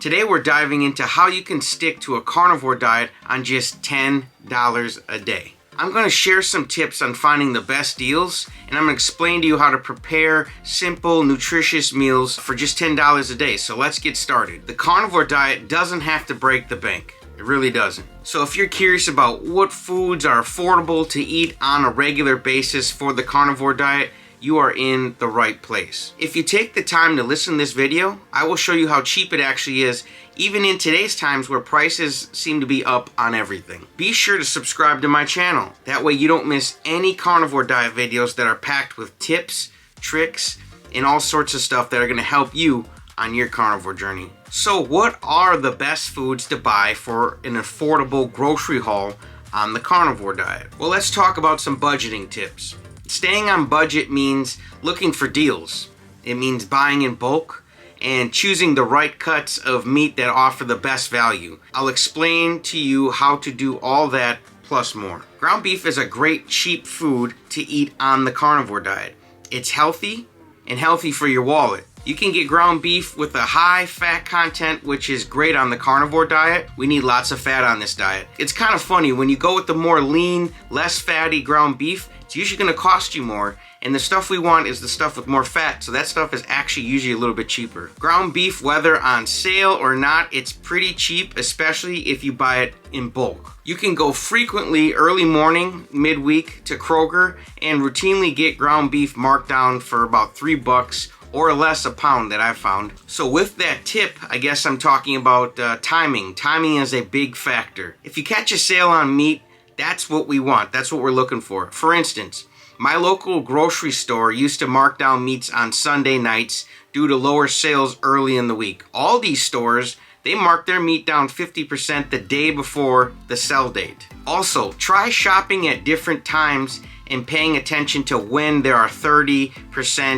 Today we're diving into how you can stick to a carnivore diet on just $10 a day. I'm going to share some tips on finding the best deals, and I'm going to explain to you how to prepare simple, nutritious meals for just $10 a day. So let's get started. The carnivore diet doesn't have to break the bank. It really doesn't. So if you're curious about what foods are affordable to eat on a regular basis for the carnivore diet, you are in the right place. If you take the time to listen to this video, I will show you how cheap it actually is, even in today's times where prices seem to be up on everything. Be sure to subscribe to my channel. That way you don't miss any carnivore diet videos that are packed with tips, tricks, and all sorts of stuff that are gonna help you on your carnivore journey. So what are the best foods to buy for an affordable grocery haul on the carnivore diet? Well, let's talk about some budgeting tips. Staying on budget means looking for deals. It means buying in bulk and choosing the right cuts of meat that offer the best value. I'll explain to you how to do all that plus more. Ground beef is a great cheap food to eat on the carnivore diet. It's healthy and healthy for your wallet. You can get ground beef with a high fat content, which is great on the carnivore diet. We need lots of fat on this diet. It's kind of funny, when you go with the more lean, less fatty ground beef, it's usually going to cost you more. And the stuff we want is the stuff with more fat, so that stuff is actually usually a little bit cheaper. Ground beef, whether on sale or not, it's pretty cheap, especially if you buy it in bulk. You can go frequently early morning, midweek to Kroger and routinely get ground beef marked down for about $3 or less a pound that I've found. So with that tip, I guess I'm talking about timing. Timing is a big factor. If you catch a sale on meat, that's what we want. That's what we're looking for. For instance, my local grocery store used to mark down meats on Sunday nights due to lower sales early in the week. All these stores, they mark their meat down 50% the day before the sell date. Also, try shopping at different times and paying attention to when there are 30%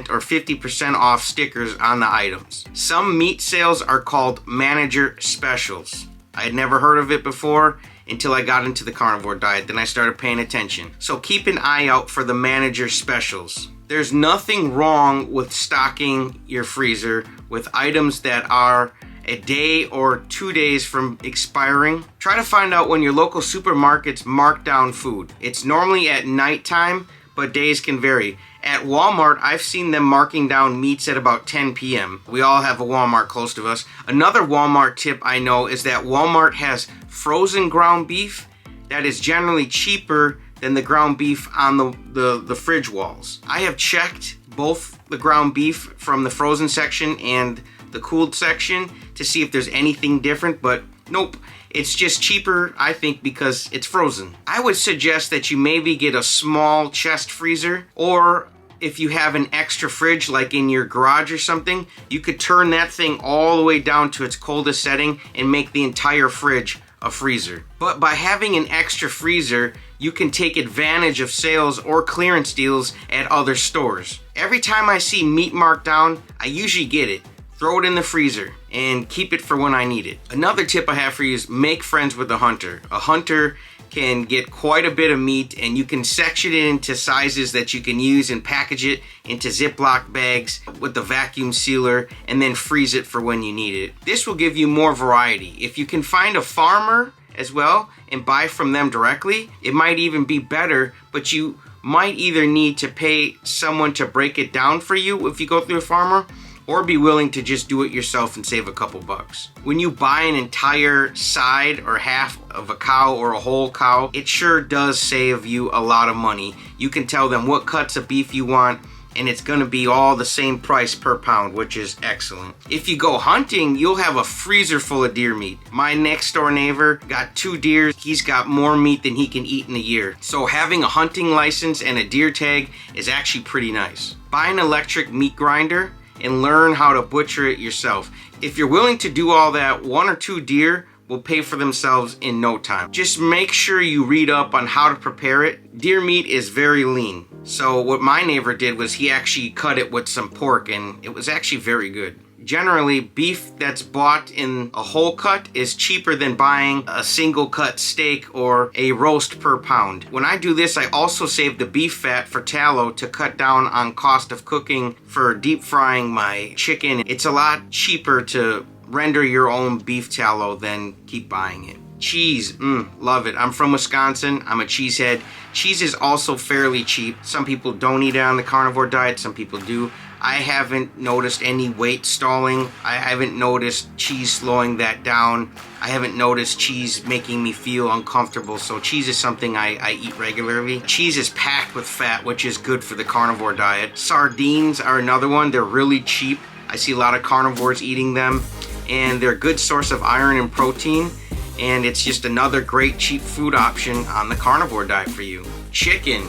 or 50% off stickers on the items. Some meat sales are called manager specials. I had never heard of it before until I got into the carnivore diet. Then I started paying attention. So keep an eye out for the manager specials. There's nothing wrong with stocking your freezer with items that are a day or 2 days from expiring. Try to find out when your local supermarkets mark down food. It's normally at nighttime, but days can vary. At Walmart, I've seen them marking down meats at about 10 p.m. We all have a Walmart close to us. Another Walmart tip I know is that Walmart has frozen ground beef that is generally cheaper than the ground beef on the fridge walls. I have checked both the ground beef from the frozen section and the cooled section to see if there's anything different, but nope. It's just cheaper, I think, because it's frozen. I would suggest that you maybe get a small chest freezer, or if you have an extra fridge like in your garage or something, you could turn that thing all the way down to its coldest setting and make the entire fridge a freezer. But by having an extra freezer, you can take advantage of sales or clearance deals at other stores. Every time I see meat marked down, I usually get it. Throw it in the freezer and keep it for when I need it. Another tip I have for you is make friends with a hunter. A hunter can get quite a bit of meat, and you can section it into sizes that you can use and package it into Ziploc bags with the vacuum sealer and then freeze it for when you need it. This will give you more variety. If you can find a farmer as well and buy from them directly, it might even be better, but you might either need to pay someone to break it down for you if you go through a farmer, or be willing to just do it yourself and save a couple bucks. When you buy an entire side or half of a cow or a whole cow, it sure does save you a lot of money. You can tell them what cuts of beef you want, and it's gonna be all the same price per pound, which is excellent. If you go hunting, you'll have a freezer full of deer meat. My next door neighbor got 2 deer. He's got more meat than he can eat in a year. So having a hunting license and a deer tag is actually pretty nice. Buy an electric meat grinder and learn how to butcher it yourself. If you're willing to do all that, 1 or 2 deer will pay for themselves in no time. Just make sure you read up on how to prepare it. Deer meat is very lean. So what my neighbor did was he actually cut it with some pork, and it was actually very good. Generally, beef that's bought in a whole cut is cheaper than buying a single cut steak or a roast per pound. When I do this, I also save the beef fat for tallow to cut down on cost of cooking for deep frying my chicken. It's a lot cheaper to render your own beef tallow than keep buying it. Cheese, love it. I'm from Wisconsin. I'm a cheesehead. Cheese is also fairly cheap. Some people don't eat it on the carnivore diet. Some people do. I haven't noticed any weight stalling. I haven't noticed cheese slowing that down. I haven't noticed cheese making me feel uncomfortable. So cheese is something I eat regularly. Cheese is packed with fat, which is good for the carnivore diet. Sardines are another one. They're really cheap. I see a lot of carnivores eating them, and they're a good source of iron and protein. And it's just another great cheap food option on the carnivore diet for you. Chicken.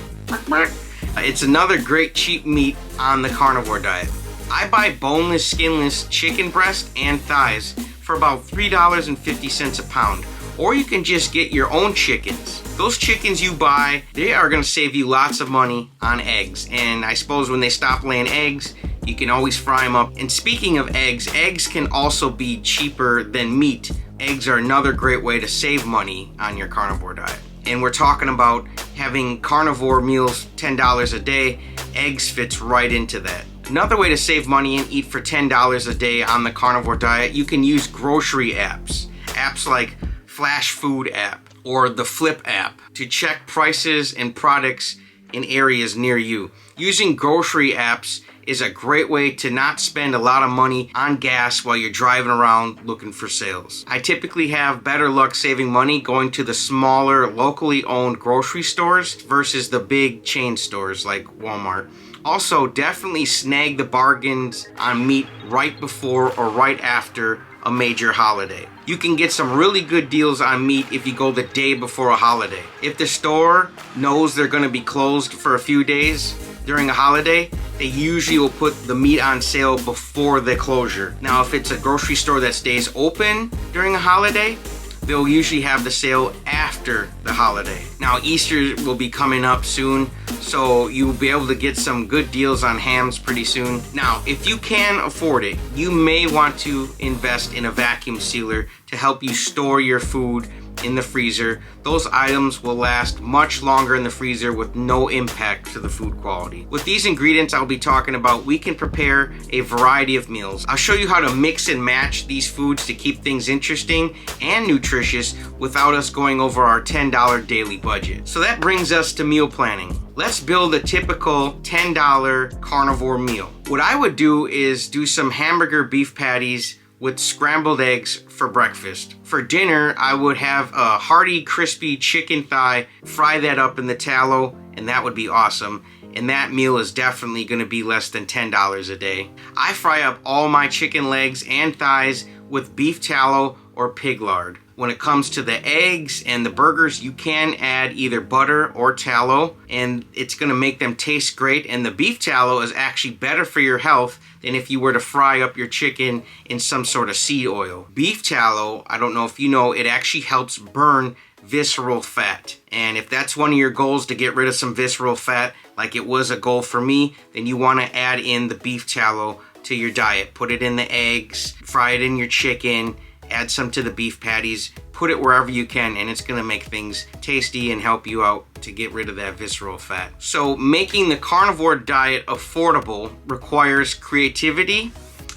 It's another great cheap meat on the carnivore diet. I buy boneless, skinless chicken breast and thighs for about $3.50 a pound. Or you can just get your own chickens. Those chickens you buy, they are gonna save you lots of money on eggs. And I suppose when they stop laying eggs, you can always fry them up. And speaking of eggs, eggs can also be cheaper than meat. Eggs are another great way to save money on your carnivore diet. And we're talking about having carnivore meals $10 a day. Eggs fits right into that. Another way to save money and eat for $10 a day on the carnivore diet, you can use grocery apps. Apps like Flash Food app or the Flip app to check prices and products in areas near you. Using grocery apps is a great way to not spend a lot of money on gas while you're driving around looking for sales. I typically have better luck saving money going to the smaller, locally owned grocery stores versus the big chain stores like Walmart. Also, definitely snag the bargains on meat right before or right after a major holiday. You can get some really good deals on meat if you go the day before a holiday. If the store knows they're going to be closed for a few days during a holiday, they usually will put the meat on sale before the closure. Now, if it's a grocery store that stays open during a holiday, they'll usually have the sale after the holiday. Now, Easter will be coming up soon, so you'll be able to get some good deals on hams pretty soon. Now, if you can afford it, you may want to invest in a vacuum sealer to help you store your food in the freezer. Those items will last much longer in the freezer with no impact to the food quality. With these ingredients I'll be talking about, we can prepare a variety of meals. I'll show you how to mix and match these foods to keep things interesting and nutritious without us going over our $10 daily budget. So that brings us to meal planning. Let's build a typical $10 carnivore meal. What I would do is do some hamburger beef patties with scrambled eggs for breakfast. For dinner, I would have a hearty, crispy chicken thigh, fry that up in the tallow, and that would be awesome. And that meal is definitely gonna be less than $10 a day. I fry up all my chicken legs and thighs with beef tallow or pig lard. When it comes to the eggs and the burgers, you can add either butter or tallow, and it's gonna make them taste great. And the beef tallow is actually better for your health than if you were to fry up your chicken in some sort of seed oil. Beef tallow, I don't know if you know, it actually helps burn visceral fat. And if that's one of your goals, to get rid of some visceral fat, like it was a goal for me, then you wanna add in the beef tallow to your diet. Put it in the eggs, fry it in your chicken, add some to the beef patties, put it wherever you can, and it's gonna make things tasty and help you out to get rid of that visceral fat. So making the carnivore diet affordable requires creativity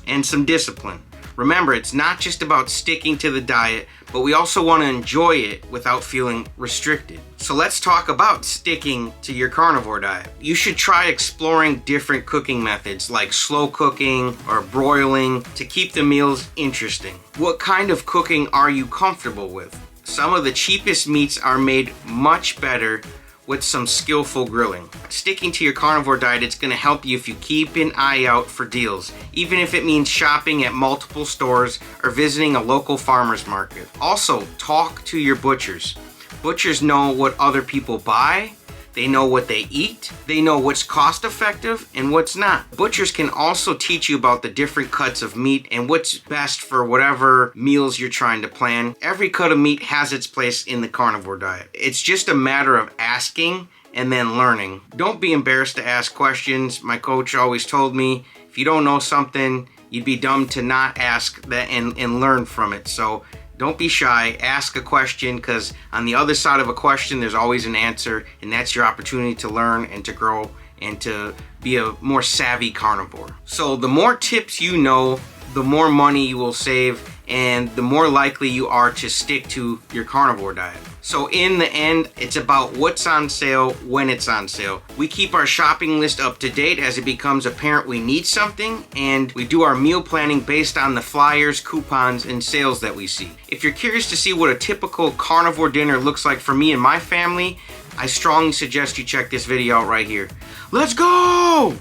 and some discipline. Remember, it's not just about sticking to the diet, but we also want to enjoy it without feeling restricted. So let's talk about sticking to your carnivore diet. You should try exploring different cooking methods like slow cooking or broiling to keep the meals interesting. What kind of cooking are you comfortable with? Some of the cheapest meats are made much better with some skillful grilling. Sticking to your carnivore diet, it's gonna help you if you keep an eye out for deals, even if it means shopping at multiple stores or visiting a local farmer's market. Also, talk to your butchers. Butchers know what other people buy, they know what they eat, they know what's cost effective and what's not. Butchers can also teach you about the different cuts of meat and what's best for whatever meals you're trying to plan. Every cut of meat has its place in the carnivore diet. It's just a matter of asking and then learning. Don't be embarrassed to ask questions. My coach always told me, if you don't know something, you'd be dumb to not ask that and learn from it. So don't be shy, ask a question, because on the other side of a question, there's always an answer, and that's your opportunity to learn and to grow and to be a more savvy carnivore. So the more tips you know, the more money you will save and the more likely you are to stick to your carnivore diet. So in the end, it's about what's on sale when it's on sale. We keep our shopping list up to date as it becomes apparent we need something, and we do our meal planning based on the flyers, coupons, and sales that we see. If you're curious to see what a typical carnivore dinner looks like for me and my family, I strongly suggest you check this video out right here. Let's go!